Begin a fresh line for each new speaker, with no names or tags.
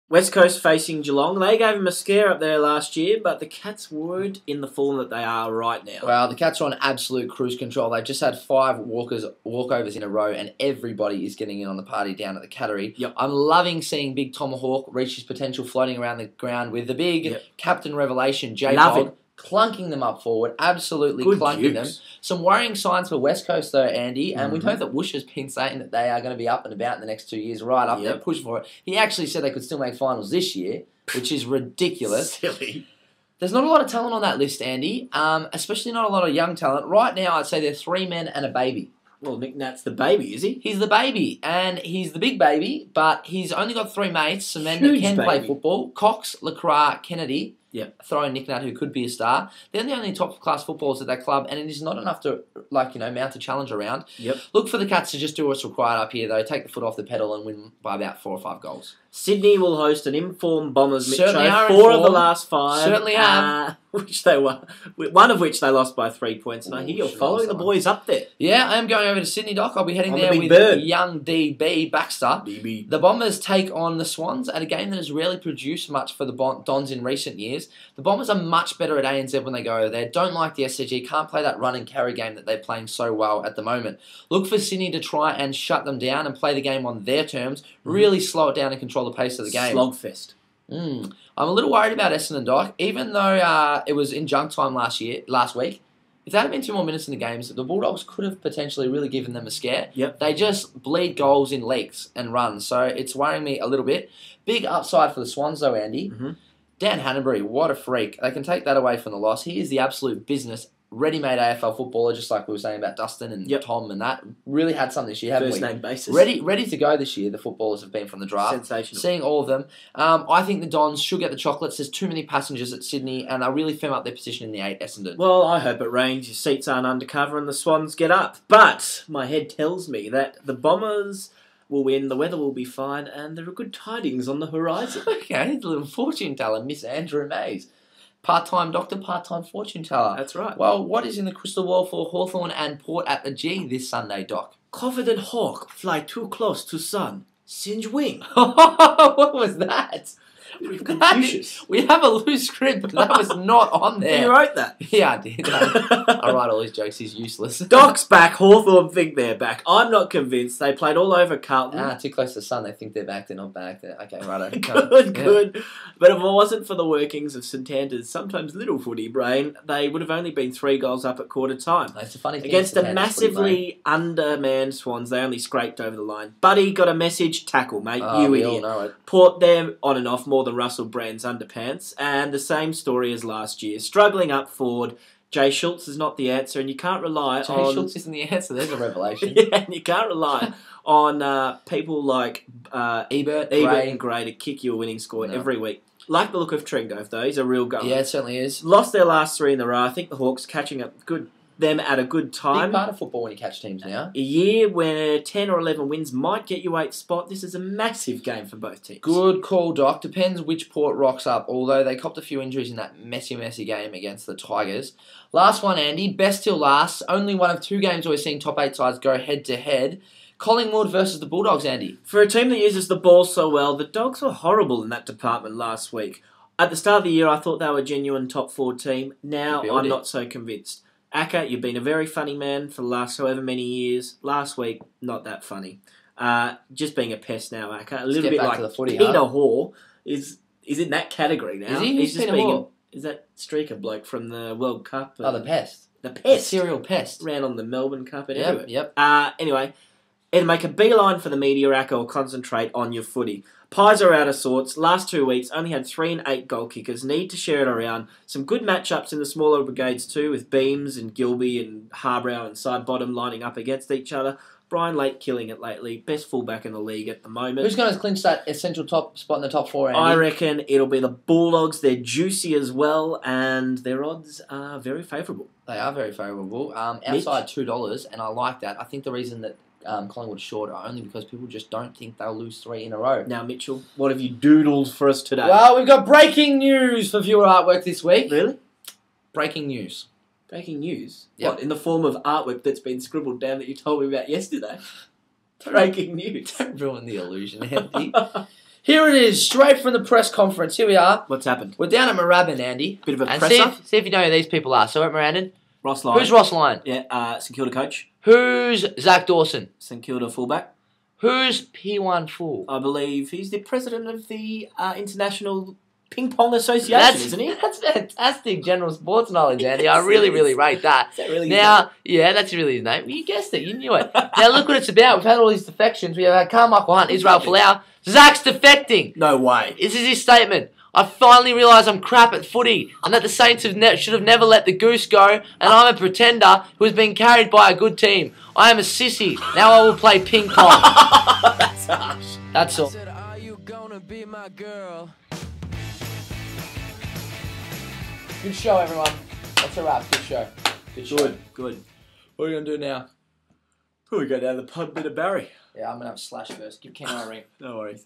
West Coast facing Geelong. They gave him a scare up there last year, but the Cats weren't in the form that they are right now.
Well, the Cats are on absolute cruise control. They've just had 5 walkovers in a row, and everybody is getting in on the party down at the Cattery.
Yep.
I'm loving seeing Big Tomahawk reach his potential floating around the ground with the big captain revelation, J-Dog, clunking them up forward, absolutely
Good
clunking them.
dukes.
Some worrying signs for West Coast, though, Andy, and we know that Woosh has been saying that they are going to be up and about in the next 2 years, right up there, push for it. He actually said they could still make finals this year, which is ridiculous.
Silly.
There's not a lot of talent on that list, Andy, especially not a lot of young talent. Right now, I'd say there are 3 men and a baby.
Well, Nick Nat's the baby, is he?
He's the baby, and he's the big baby, but he's only got 3 mates, some men that
Huge
can play
baby.
football. Cox, Lacroix, Kennedy.
Yep.
Throw in Nick Nat, who could be a star. They're the only top-class footballers at that club, and it is not enough to, mount a challenge around.
Yep.
Look for the Cats to just do what's required up here, though. Take the foot off the pedal and win by about 4 or 5 goals.
Sydney will host an informed Bombers Mitch
Certainly are
4 of the
informed.
last 5.
Certainly have.
Which they were. One of which they lost by 3 points. And I hear you're
sure,
following the boys up there.
Yeah, I am going over to Sydney, Doc. I'll be heading
On
there
the
with
Big Bird.
young DB Baxter.
DB.
The Bombers take on the Swans at a game that has rarely produced much for the Dons in recent years. The Bombers are much better at ANZ when they go over there. Don't like the SCG. Can't play that run and carry game that they're playing so well at the moment. Look for Sydney to try and shut them down and play the game on their terms. Really slow it down and control the pace of the game.
Slogfest.
I'm a little worried about Essendon, Doc. Even though it was in junk time last week, if there had been 2 more minutes in the games, the Bulldogs could have potentially really given them a scare.
Yep.
They just bleed goals in leaks and runs, so it's worrying me a little bit. Big upside for the Swans, though, Andy. Dan Hanbury, what a freak. They can take that away from the loss. He is the absolute business, ready-made AFL footballer, just like we were saying about Dustin and Tom and that. Really had some this year, haven't
First
we?
name basis.
Ready to go this year, the footballers have been from the draft.
Sensational.
Seeing all of them. I think the Dons should get the chocolates. There's too many passengers at Sydney, and they'll really firm up their position in the 8, Essendon.
Well, I hope it rains, your seats aren't undercover, and the Swans get up. But my head tells me that the Bombers will win, the weather will be fine, and there are good tidings on the horizon.
Okay, the little fortune teller, Miss Andrew Mays. Part-time doctor, part-time fortune teller.
That's right.
Well, what is in the crystal ball for Hawthorn and Port at the G this Sunday, Doc?
Confident hawk, fly too close to sun. Singe wing.
What was that?
Confucius.
We have a loose script, but that was not on there.
You wrote that.
Yeah, I did. I write all his jokes. He's useless.
Doc's back. Hawthorn think they're back. I'm not convinced. They played all over Carlton.
Too close to the sun. They think they're back. They're not back. Okay, righto.
Good. But if it wasn't for the workings of Santander's sometimes little footy brain, they would have only been 3 goals up at quarter time.
It's a funny thing.
Against a massively undermanned Swans, they only scraped over the line. Buddy got a message, tackle, mate. You
we
idiot.
all know it.
Port them on and off more than Russell Brand's underpants. And the same story as last year. Struggling up forward. Jay Schultz is not the answer, and you can't rely on...
Jay Schultz isn't the answer. There's a revelation.
Yeah, and you can't rely on people like
Ebert
and Gray to kick you a winning score every week. Like the look of Trengove, though. He's a real guy.
Yeah, it certainly is.
Lost their last 3 in a row. I think the Hawks catching up them at a good time.
Big part of football when you catch teams now.
A year where 10 or 11 wins might get you 8th spot. This is a massive game for both teams.
Good call, Doc. Depends which Port rocks up, although they copped a few injuries in that messy game against the Tigers. Last one, Andy. Best till last. Only one of 2 games where we're seeing top 8 sides go head-to-head. Collingwood versus the Bulldogs, Andy.
For a team that uses the ball so well, the Dogs were horrible in that department last week. At the start of the year, I thought they were a genuine top 4 team. Now, I'm not so convinced. Akka, you've been a very funny man for the last however many years. Last week, not that funny. Just being a pest now, Akka. A little bit like Peter Hall is in that category now.
Is he? Who's Peter Hall?
Is that streaker bloke from the World Cup?
The pest.
The pest.
The serial pest.
Ran on the Melbourne Cup and everywhere.
Yep.
Anyway, either make a beeline for the media, Akka, or concentrate on your footy. Pies are out of sorts. Last 2 weeks, only had 3 and 8 goal kickers. Need to share it around. Some good matchups in the smaller brigades too, with Beams and Gilby and Harbrow and Side Bottom lining up against each other. Brian Lake killing it lately. Best fullback in the league at the moment.
Who's going to clinch that essential top spot in the top 4, Andy?
I reckon it'll be the Bulldogs. They're juicy as well, and their odds are very favourable.
They are very favourable. Outside $2, and I like that. I think the reason that Collingwood short are only because people just don't think they'll lose 3 in a row.
Now, Mitchell, what have you doodled for us today?
Well, we've got breaking news for viewer artwork this week.
Really?
Breaking news.
Breaking news?
Yep.
What, in the form of artwork that's been scribbled down that you told me about yesterday? Breaking news.
Don't ruin the illusion, Andy. Here it is, straight from the press conference. Here we are.
What's happened?
We're down at Moorabbin, Andy.
Bit of a
and
presser.
see if you know who these people are. So we're at Moorabbin.
Ross Lyon.
Who's Ross Lyon?
Yeah, St Kilda coach.
Who's Zach Dawson?
St Kilda fullback.
Who's P1 Full?
I believe he's the president of the International Ping Pong Association, isn't he?
That's fantastic general sports knowledge, Andy. I really rate that.
Is that really
that's really his name. You guessed it. You knew it. Now look what it's about. We've had all these defections. We have had Carmichael Hunt, Israel Folau. Zach's defecting.
No way.
This is his statement. I finally realised I'm crap at footy and that the Saints should have never let the goose go, and I'm a pretender who has been carried by a good team. I am a sissy. Now I will play ping pong.
That's harsh.
That's all.
Are you gonna be my girl?
Good show, everyone. That's a wrap. Good show.
Good.
What are you going to do now?
We go down to the pub, bit of Barry.
Yeah, I'm going to have a slash first. Give Ken a ring.
No worries.